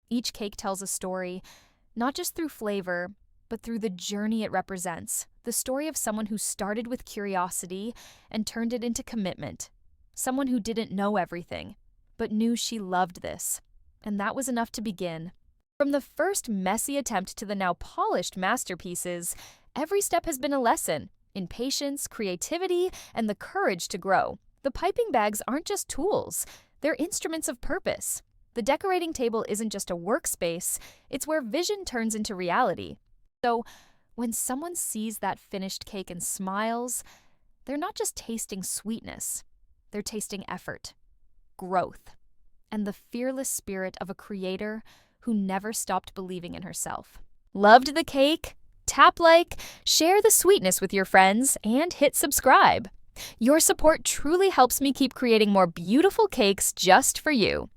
Each cake tells a story, not just through flavor, but through the journey it represents. The story of someone who started with curiosity and turned it into commitment. Someone who didn't know everything, but knew she loved this. And that was enough to begin. From the first messy attempt to the now polished masterpieces, every step has been a lesson in patience, creativity, and the courage to grow. The piping bags aren't just tools, they're instruments of purpose. The decorating table isn't just a workspace, it's where vision turns into reality. So, when someone sees that finished cake and smiles, they're not just tasting sweetness, they're tasting effort, growth, and the fearless spirit of a creator who never stopped believing in herself. Loved the cake? Tap like, share the sweetness with your friends, and hit subscribe. Your support truly helps me keep creating more beautiful cakes just for you.